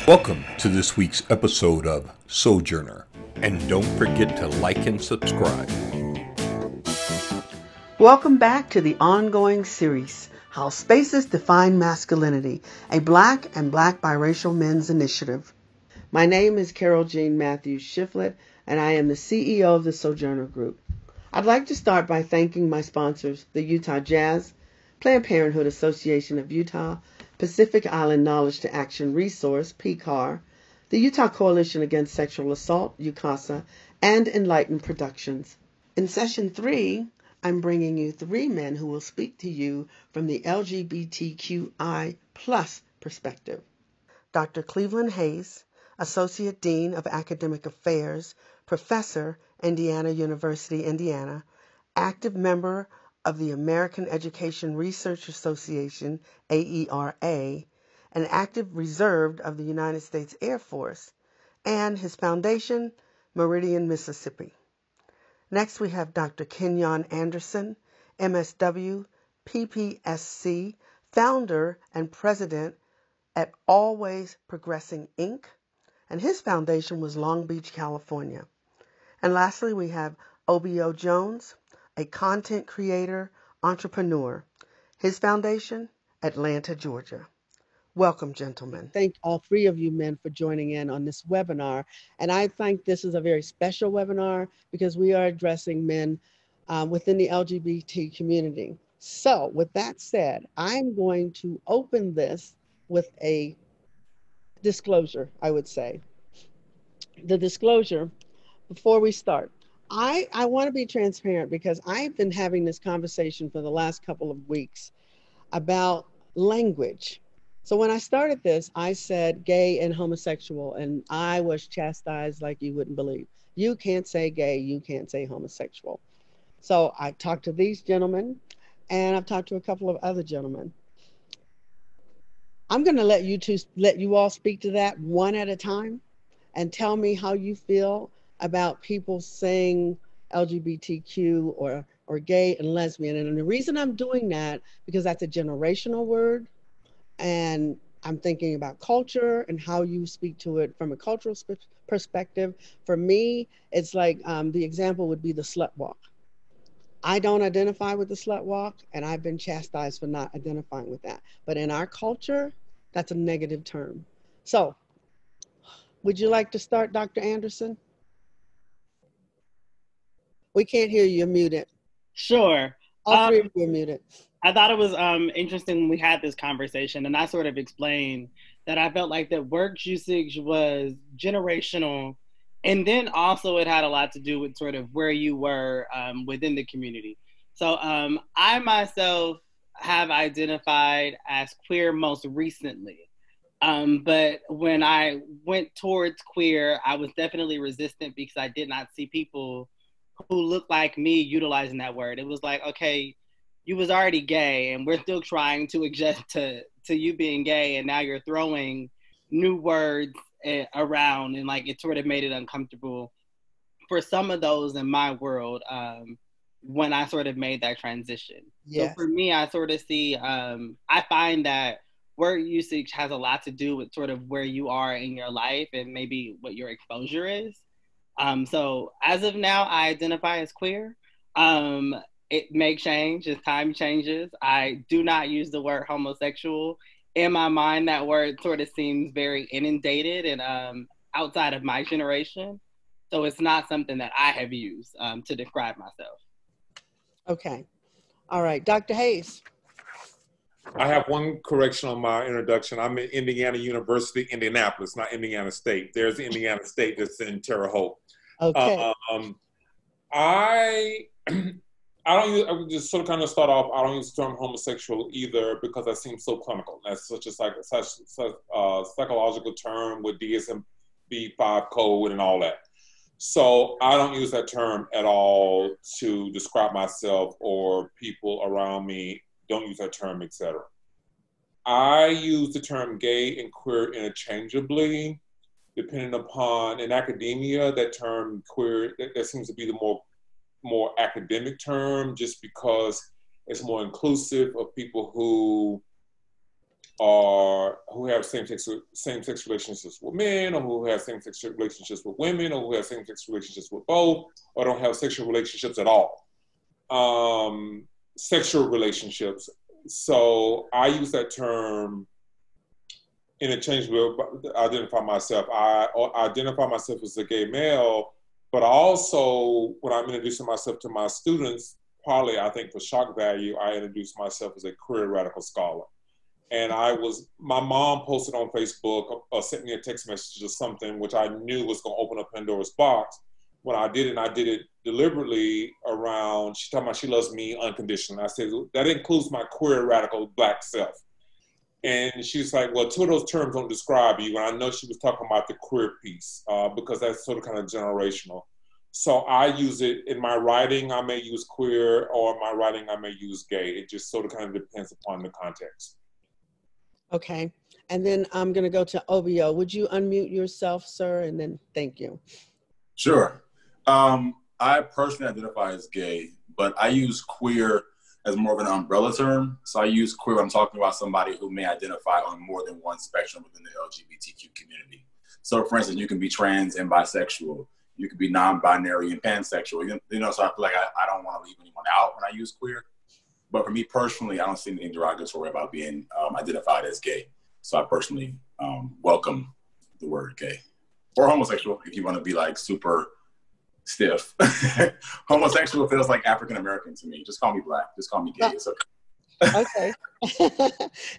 Welcome to this week's episode of Sojourner, and don't forget to like and subscribe. Welcome back to the ongoing series, How Spaces Define Masculinity, a Black and Black Biracial Men's Initiative. My name is Carol Jean Matthews-Shifflett, and I am the CEO of the Sojourner Group. I'd like to start by thanking my sponsors, the Utah Jazz, Planned Parenthood Association of Utah, Pacific Island Knowledge to Action Resource, PCAR, the Utah Coalition Against Sexual Assault, UCASA, and Enlightened Productions. In Session 3, I'm bringing you 3 men who will speak to you from the LGBTQI+ perspective. Dr. Cleveland Hayes, Associate Dean of Academic Affairs, Professor, Indiana University, Indiana, active member of the American Education Research Association, AERA, an active reserve of the United States Air Force, and his foundation, Meridian, Mississippi. Next, we have Dr. Kenyon Anderson, MSW, PPSC, founder and president at Always Progressing, Inc., and his foundation was Long Beach, California. And lastly, we have Obio Jones, a content creator, entrepreneur. His foundation, Atlanta, Georgia. Welcome, gentlemen. Thank all 3 of you men for joining in on this webinar. And I think this is a very special webinar because we are addressing men within the LGBT community. So with that said, I'm going to open this with a disclosure, I would say. The disclosure, before we start, I want to be transparent because I've been having this conversation for the last couple of weeks about language. So when I started this, I said gay and homosexual, and I was chastised like you wouldn't believe. You can't say gay, you can't say homosexual. So I talked to these gentlemen, and I've talked to a couple of other gentlemen. I'm going to let you all speak to that one at a time and tell me how you feel about people saying LGBTQ or gay and lesbian. And the reason I'm doing that, because that's a generational word, and I'm thinking about culture and how you speak to it from a cultural perspective. For me, it's like the example would be the slut walk. I don't identify with the slut walk, and I've been chastised for not identifying with that. But in our culture, that's a negative term. So, would you like to start, Dr. Anderson? We can't hear you. You're muted. Sure. All 3 of you are muted. I thought it was interesting when we had this conversation, and I sort of explained that I felt like that work usage was generational, and then also it had a lot to do with sort of where you were within the community. So I myself have identified as queer most recently. But when I went towards queer, I was definitely resistant because I did not see people who looked like me utilizing that word. It was like, okay, you was already gay and we're still trying to adjust to you being gay, and now you're throwing new words around, and like it sort of made it uncomfortable for some of those in my world when I sort of made that transition. Yes. So for me, I sort of see, I find that word usage has a lot to do with sort of where you are in your life and maybe what your exposure is. So as of now, I identify as queer. It may change as time changes. I do not use the word homosexual. In my mind, that word sort of seems very inundated and outside of my generation. So it's not something that I have used to describe myself. Okay. All right. Dr. Hayes. I have one correction on my introduction. I'm at Indiana University, Indianapolis, not Indiana State. There's Indiana State that's in Terre Haute. Okay. I don't use, I would just sort of kind of start off, I don't use the term homosexual either because that seems so clinical. That's such a psychological term with DSM-5 code and all that. So I don't use that term at all to describe myself or people around me. Don't use that term, etc. I use the term gay and queer interchangeably, depending upon, in academia, that term queer, that seems to be the more academic term, just because it's more inclusive of people who or who have same-sex relationships with men, or who have same-sex relationships with women, or who have same-sex relationships with both, or don't have sexual relationships at all. Sexual relationships. So I use that term interchangeably to identify myself. I identify myself as a gay male, but also when I'm introducing myself to my students, partly I think for shock value, I introduce myself as a queer radical scholar. And my mom posted on Facebook or sent me a text message or something, which I knew was going to open up Pandora's box. When I did it, and I did it deliberately around, she talking about she loves me unconditionally. I said, that includes my queer radical Black self. And she was like, well, two of those terms don't describe you. And I know she was talking about the queer piece because that's sort of kind of generational. So I use it in my writing, I may use queer, or in my writing, I may use gay. It just sort of kind of depends upon the context. Okay. And then I'm going to go to OBO. Would you unmute yourself, sir? And then thank you. Sure. I personally identify as gay, but I use queer as more of an umbrella term. So I use queer when I'm talking about somebody who may identify on more than one spectrum within the LGBTQ community. So for instance, you can be trans and bisexual. You can be non-binary and pansexual. You know, so I feel like I don't want to leave anyone out when I use queer. But for me personally, I don't see anything derogatory about being identified as gay. So I personally welcome the word gay. Or homosexual, if you want to be like super stiff. Homosexual feels like African-American to me. Just call me Black. Just call me gay. It's okay. Okay.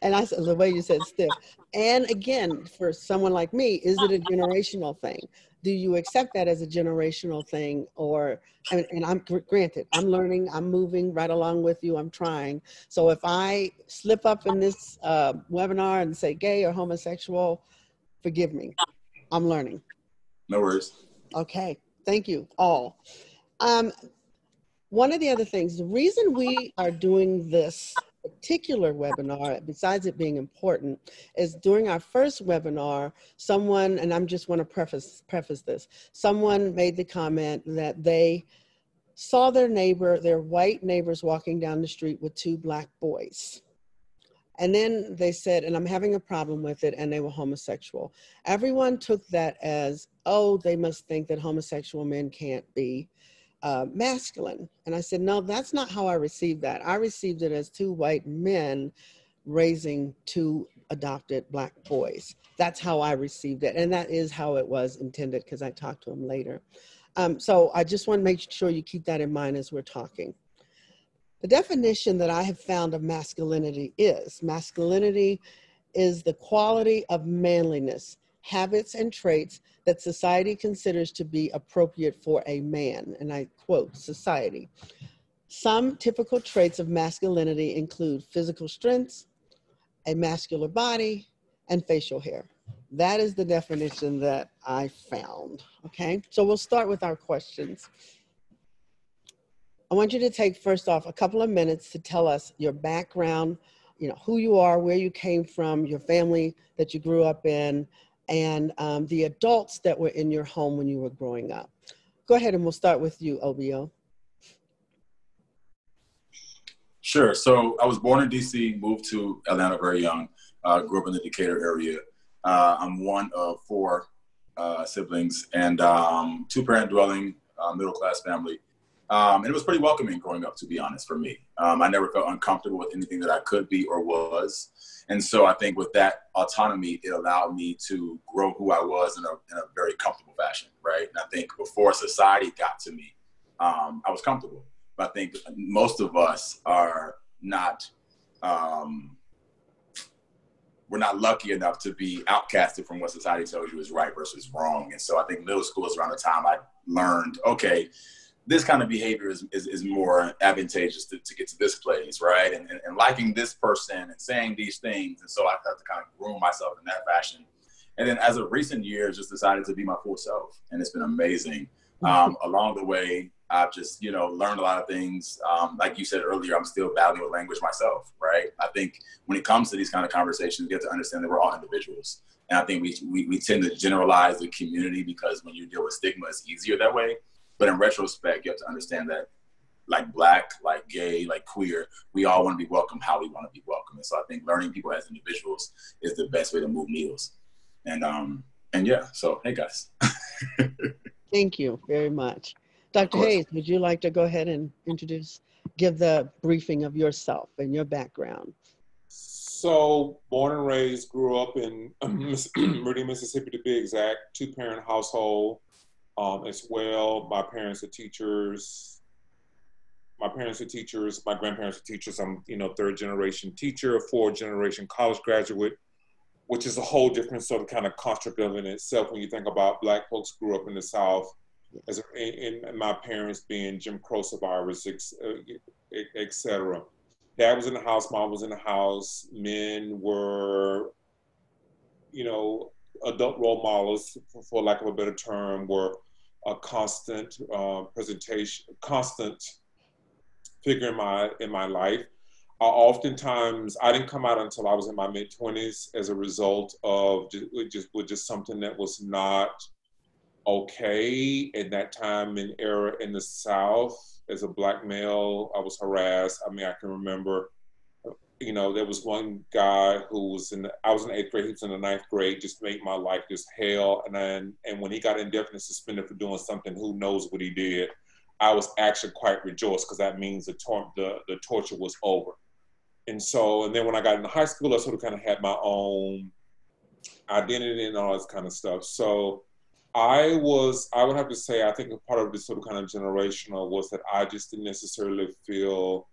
And I said, the way you said stiff. And again, for someone like me, is it a generational thing? Do you accept that as a generational thing? Or, and I'm granted, I'm learning, I'm moving right along with you, I'm trying. So if I slip up in this webinar and say gay or homosexual, forgive me, I'm learning. No worries. Okay, thank you all. One of the other things, the reason we are doing this particular webinar, besides it being important, is during our first webinar, someone, and I'm just want to preface this, someone made the comment that they saw their white neighbors walking down the street with two Black boys. And then they said, and I'm having a problem with it, and they were homosexual. Everyone took that as, oh, they must think that homosexual men can't be masculine. And I said, no, that's not how I received that. I received it as two white men raising two adopted Black boys. That's how I received it. And that is how it was intended, because I talked to him later. So I just want to make sure you keep that in mind as we're talking. The definition that I have found of masculinity is the quality of manliness, habits and traits that society considers to be appropriate for a man. And I quote, society. Some typical traits of masculinity include physical strengths, a muscular body, and facial hair. That is the definition that I found, okay? So we'll start with our questions. I want you to take, first off, a couple of minutes to tell us your background, you know, who you are, where you came from, your family that you grew up in, and the adults that were in your home when you were growing up. Go ahead, and we'll start with you, OBO. Sure. So I was born in DC, moved to Atlanta very young, grew up in the Decatur area. I'm one of four siblings and two-parent dwelling, middle-class family. And it was pretty welcoming growing up, to be honest, for me. I never felt uncomfortable with anything that I could be or was. And so I think with that autonomy, it allowed me to grow who I was in a very comfortable fashion, right? And I think before society got to me, I was comfortable. But I think most of us are not, we're not lucky enough to be outcasted from what society tells you is right versus wrong. And so I think middle school is around the time I learned, okay, this kind of behavior is more advantageous to get to this place, right? And liking this person and saying these things. And so I had to kind of groom myself in that fashion. And then as of recent years, just decided to be my full self. And it's been amazing. Along the way, I've just, learned a lot of things. Like you said earlier, I'm still battling with language myself, right? I think when it comes to these kind of conversations, you have to understand that we're all individuals. And I think we tend to generalize the community because when you deal with stigma, it's easier that way. But in retrospect, you have to understand that like Black, like gay, like queer, we all want to be welcome how we want to be welcome. And so I think learning people as individuals is the best way to move needles. And yeah, so hey guys. Thank you very much. Dr. Hayes, would you like to go ahead and give the briefing of yourself and your background? So, born and raised, grew up in Meridian, Mississippi to be exact, 2-parent household as well. My parents are teachers. My grandparents are teachers. I'm, 3rd-generation teacher, 4th-generation college graduate, which is a whole different sort of kind of construct of in itself when you think about Black folks grew up in the South, and my parents being Jim Crow survivors, et cetera. Dad was in the house, mom was in the house. Men were, adult role models, for lack of a better term, were a constant constant figure in my life. Oftentimes, I didn't come out until I was in my mid-20s as a result of just something that was not okay in that time and era in the South. As a Black male, I was harassed. I mean, I can remember, there was one guy who was I was in the 8th grade, he was in the 9th grade, just made my life just hell. And when he got indefinitely suspended for doing something, who knows what he did, I was actually quite rejoiced because that means the torture was over. And then when I got into high school, I sort of kind of had my own identity and all this kind of stuff. So I would have to say, I think a part of this sort of kind of generational was that I just didn't necessarily feel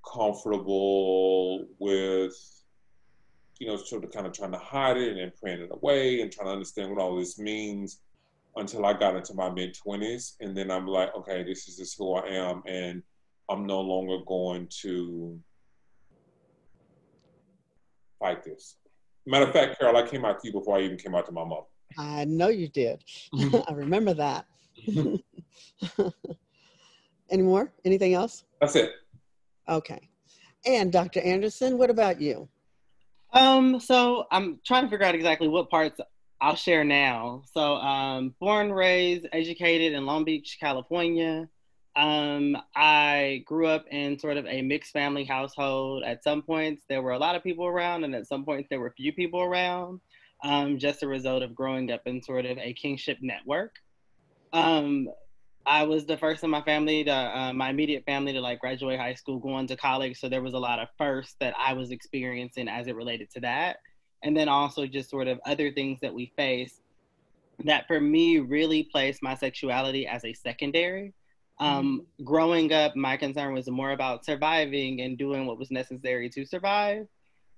comfortable with, sort of kind of trying to hide it and then praying it away and trying to understand what all this means until I got into my mid-20s. And then I'm like, okay, this is just who I am. And I'm no longer going to fight this. Matter of fact, Carol, I came out to you before I even came out to my mother. I know you did. I remember that. Any more? Anything else? That's it. Okay. And Dr. Anderson, what about you? So I'm trying to figure out exactly what parts I'll share now. So born, raised, educated in Long Beach, California. I grew up in sort of a mixed family household. At some points, there were a lot of people around, and at some points, there were few people around. Just a result of growing up in sort of a kinship network. I was the first in my family my immediate family to graduate high school, go on to college. So there was a lot of firsts that I was experiencing as it related to that. And then also just sort of other things that we face that for me really placed my sexuality as a secondary. Growing up, my concern was more about surviving and doing what was necessary to survive.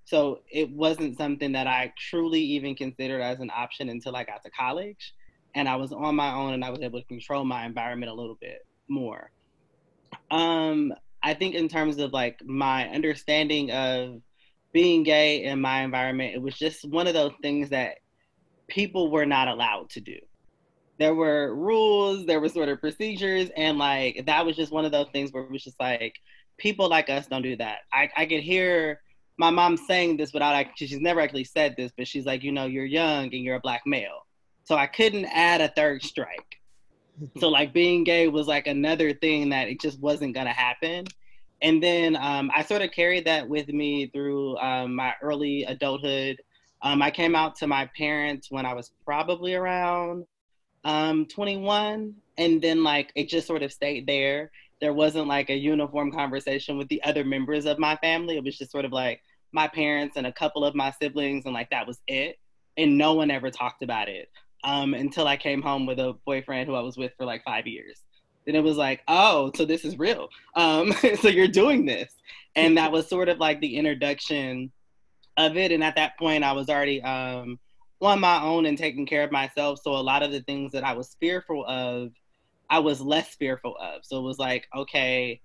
So it wasn't something that I truly even considered as an option until I got to college. And I was on my own and I was able to control my environment a little bit more. I think in terms of my understanding of being gay in my environment, it was just one of those things that people were not allowed to do. There were rules, there were sort of procedures, and that was just one of those things where it was just people like us don't do that. I could hear my mom saying this without she's never actually said this, but she's like, you're young and you're a Black male. So I couldn't add a third strike. So being gay was another thing that it just wasn't gonna happen. And then I sort of carried that with me through my early adulthood. I came out to my parents when I was probably around 21. And then it just sort of stayed there. There wasn't a uniform conversation with the other members of my family. It was just sort of my parents and a couple of my siblings, and that was it. And no one ever talked about it until I came home with a boyfriend who I was with for 5 years. Then it was oh, so this is real. So you're doing this. And that was sort of the introduction of it. And at that point, I was already on my own and taking care of myself. So a lot of the things that I was fearful of, I was less fearful of. So it was okay,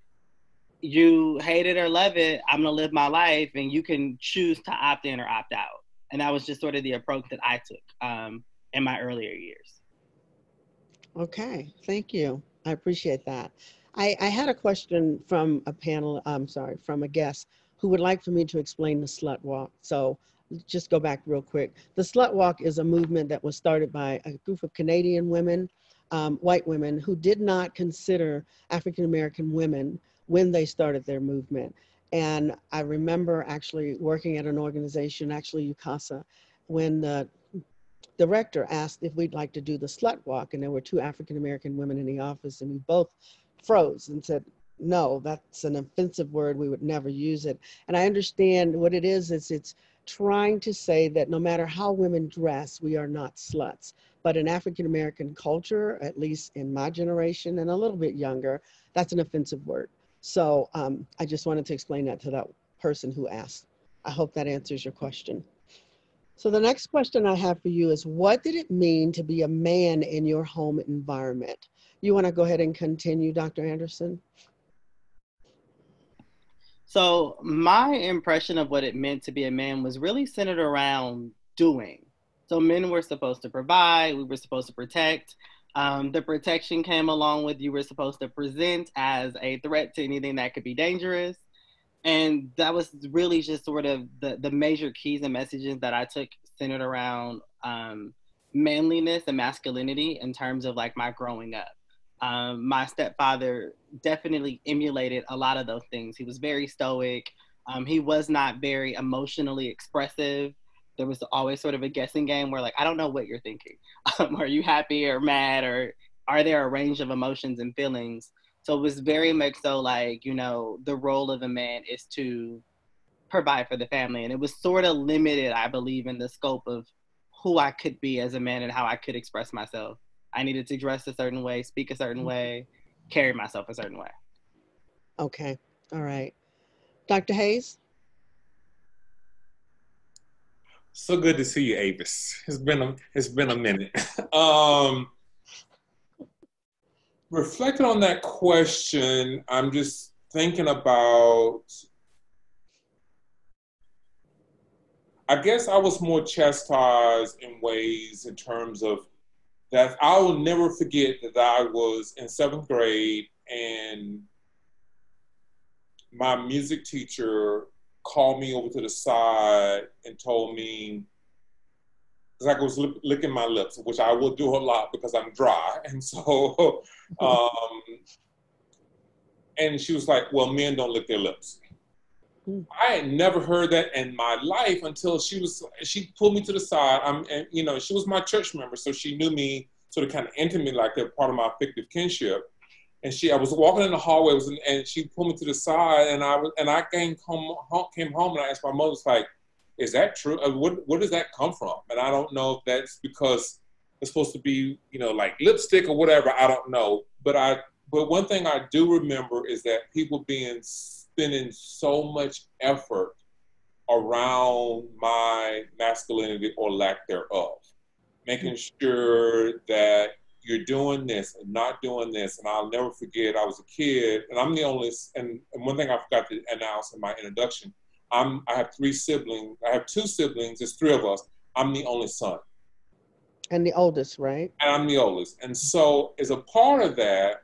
you hate it or love it, I'm gonna live my life and you can choose to opt in or opt out. And that was just sort of the approach that I took in my earlier years. Okay, thank you. I appreciate that. I had a question from from a guest who would like for me to explain the slut walk. So just go back real quick. The slut walk is a movement that was started by a group of Canadian women white women who did not consider African American women when they started their movement. And I remember actually working at an organization, actually UCASA, when the director asked if we'd like to do the slut walk, and there were two African American women in the office, and we both froze and said, no, that's an offensive word, we would never use it. And I understand what it is it's trying to say that no matter how women dress, we are not sluts. But in African American culture, at least in my generation and a little bit younger, that's an offensive word. So I just wanted to explain that to that person who asked. I hope that answers your question. So the next question I have for you is, what did it mean to be a man in your home environment? You want to go ahead and continue, Dr. Anderson? So my impression of what it meant to be a man was really centered around doing. So men were supposed to provide, we were supposed to protect. The protection came along with you were supposed to present as a threat to anything that could be dangerous. And that was really just sort of the major keys and messages that I took centered around manliness and masculinity in terms of like my growing up. My stepfather definitely emulated a lot of those things. He was very stoic. He was not very emotionally expressive. There was always sort of a guessing game where like, I don't know what you're thinking. Are you happy or mad, or are there a range of emotions and feelings? So it was very much so like, you know, the role of a man is to provide for the family. And it was sort of limited, I believe, in the scope of who I could be as a man and how I could express myself. I needed to dress a certain way, speak a certain way, carry myself a certain way. Okay. All right. Dr. Hayes? So good to see you, Avis. It's been a minute. Reflecting on that question, I'm just thinking about, I guess I was more chastised in ways in terms of that I will never forget that I was in 7th grade and my music teacher called me over to the side and told me, because I was licking my lips, which I will do a lot because I'm dry. And so, and she was like, well, men don't lick their lips. I had never heard that in my life until she pulled me to the side. And you know, she was my church member, so she knew me sort of kind of intimately, like they're part of my fictive kinship. And I was walking in the hallway, and she pulled me to the side, and I came home, and I asked my mother, like, is that true? Where does that come from? And I don't know if that's because it's supposed to be, you know, like lipstick or whatever. I don't know. But one thing I do remember is that people spending so much effort around my masculinity or lack thereof, making sure that you're doing this and not doing this. And I'll never forget, I was a kid, and I'm the only, and one thing I forgot to announce in my introduction, I have 3 siblings. I have 2 siblings, there's 3 of us. I'm the only son. And the oldest, right? And I'm the oldest. And so as a part of that,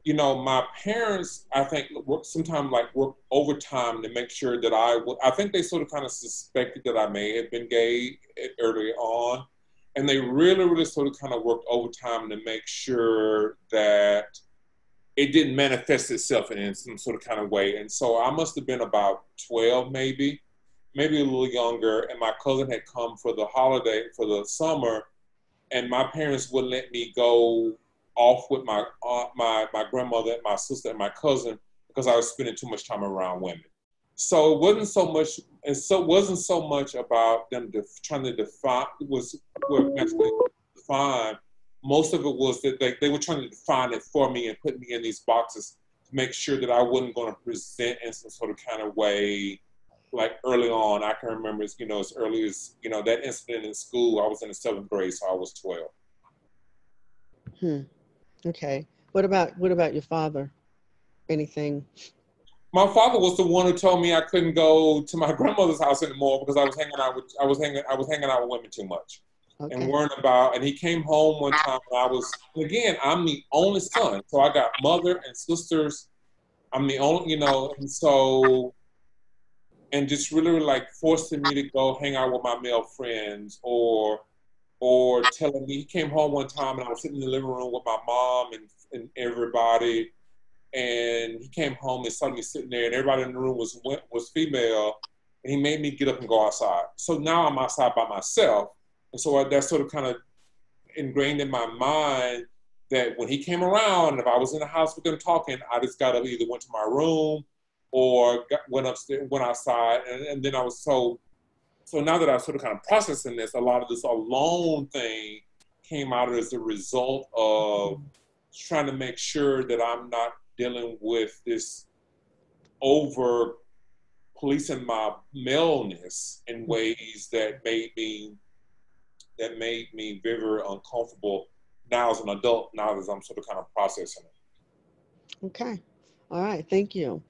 you know, my parents, I think, sometimes work overtime to make sure that I think they sort of kind of suspected that I may have been gay early on. And they really, really sort of kind of worked overtime to make sure that it didn't manifest itself in some sort of kind of way. And so I must have been about 12, maybe a little younger. And my cousin had come for the holiday, for the summer, and my parents wouldn't let me go off with my aunt, my grandmother, my sister, and my cousin because I was spending too much time around women. So it wasn't so much about them trying to define define. Most of it was that they were trying to define it for me and put me in these boxes to make sure that I wasn't going to present in some sort of kind of way. Like early on, I can remember, you know, as early as, you know, that incident in school. I was in the 7th grade, so I was 12. Okay. What about your father? Anything? My father was the one who told me I couldn't go to my grandmother's house anymore because I was hanging out with women too much. Okay. And worrying about. And he came home one time, and I'm the only son, so I got mother and sisters. I'm the only, you know, and so, and just really like forcing me to go hang out with my male friends, or or telling me, he came home one time and I was sitting in the living room with my mom and everybody, and he came home and saw me sitting there and everybody in the room was female, and he made me get up and go outside. So now I'm outside by myself. And so that sort of kind of ingrained in my mind that when he came around, if I was in the house with him talking, I just got up, either went to my room or went upstairs, went outside, and then I was so now that I'm sort of kind of processing this, a lot of this alone thing came out as a result of trying to make sure that I'm not dealing with this over policing my maleness in ways that made me very, very uncomfortable now as an adult, now as I'm sort of kind of processing it. Okay. All right. Thank you.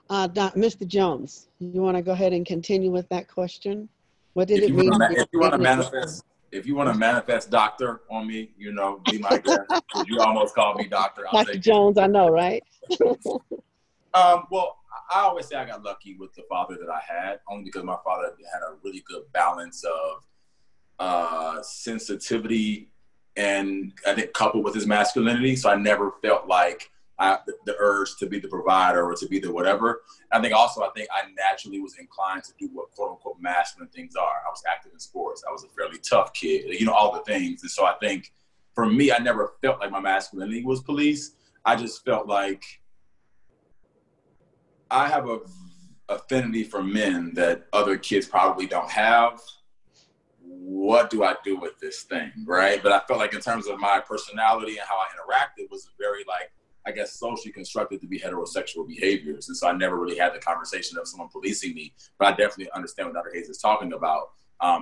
Mr. Jones, you want to go ahead and continue with that question? What did it mean? If you want to manifest doctor on me, you know, be my guest. You almost called me doctor. Dr. Jones, I know, right? Well, I always say I got lucky with the father that I had, only because my father had a really good balance of sensitivity and I think coupled with his masculinity. So I never felt like the urge to be the provider or to be the whatever. I think I naturally was inclined to do what quote unquote masculine things are. I was active in sports. I was a fairly tough kid, you know, all the things. And so I think for me, I never felt like my masculinity was police. I just felt like I have a affinity for men that other kids probably don't have. What do I do with this thing, right? But I felt like in terms of my personality and how I interacted was very like, I guess, socially constructed to be heterosexual behaviors. And so I never really had the conversation of someone policing me, but I definitely understand what Dr. Hayes is talking about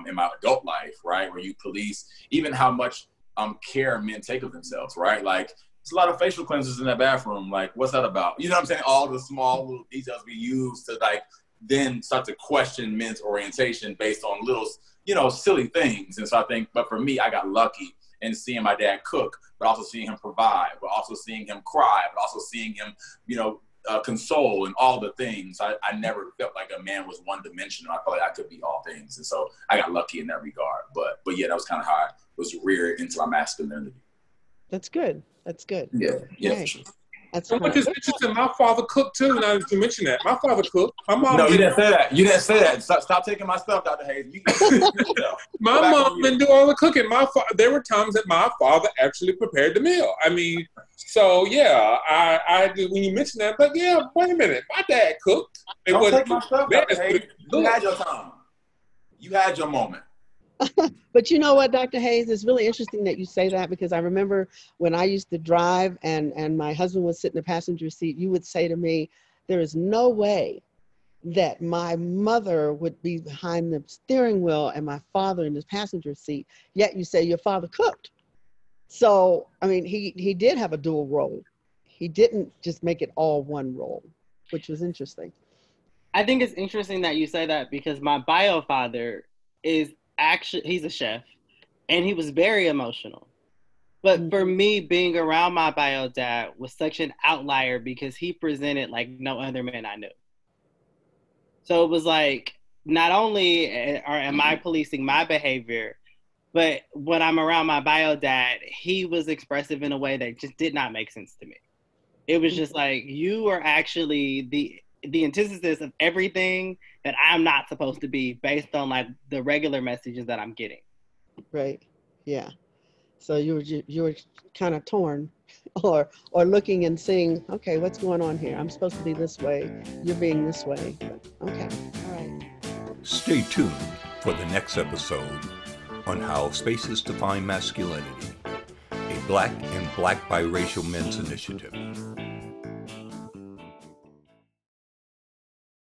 in my adult life, right? Where you police even how much care men take of themselves, right? Like there's a lot of facial cleansers in that bathroom. Like, what's that about? You know what I'm saying? All the small little details we use to like then start to question men's orientation based on little, you know, silly things. And so I think, but for me, I got lucky in seeing my dad cook, but also seeing him provide, but also seeing him cry, but also seeing him, you know, console and all the things. I never felt like a man was one dimensional. I felt like I could be all things. And so I got lucky in that regard. But yeah, that was kind of how I was reared into my masculinity. That's good. That's good. Yeah, Okay. for sure. That's And which is interesting, my father cooked too, now that you mention that. My father cooked. My mom No, you didn't say that. You didn't say that. Stop taking my stuff, Dr. Hayes. My mom didn't do all the cooking. There were times that my father actually prepared the meal. I mean, so yeah, I do. When you mention that, but yeah, wait a minute, my dad cooked. Don't take my stuff, Dr. Hayes. You had your time. You had your moment. But you know what, Dr. Hayes, it's really interesting that you say that, because I remember when I used to drive and my husband would sit in the passenger seat, you would say to me, there is no way that my mother would be behind the steering wheel and my father in the passenger seat, yet you say your father cooked. So, I mean, he did have a dual role. He didn't just make it all one role, which was interesting. I think it's interesting that you say that, because my bio father is actually, he's a chef, and he was very emotional. But for me, being around my bio dad was such an outlier because he presented like no other man I knew. So it was like, not only am I policing my behavior, but when I'm around my bio dad, he was expressive in a way that just did not make sense to me. It was just like, you are actually the antithesis of everything that I'm not supposed to be, based on like the regular messages that I'm getting. Right. Yeah. So you were kind of torn, or looking and seeing, okay, what's going on here? I'm supposed to be this way. You're being this way. But, okay. All right. Stay tuned for the next episode on How Spaces Define Masculinity, a Black and Black Biracial Men's Initiative.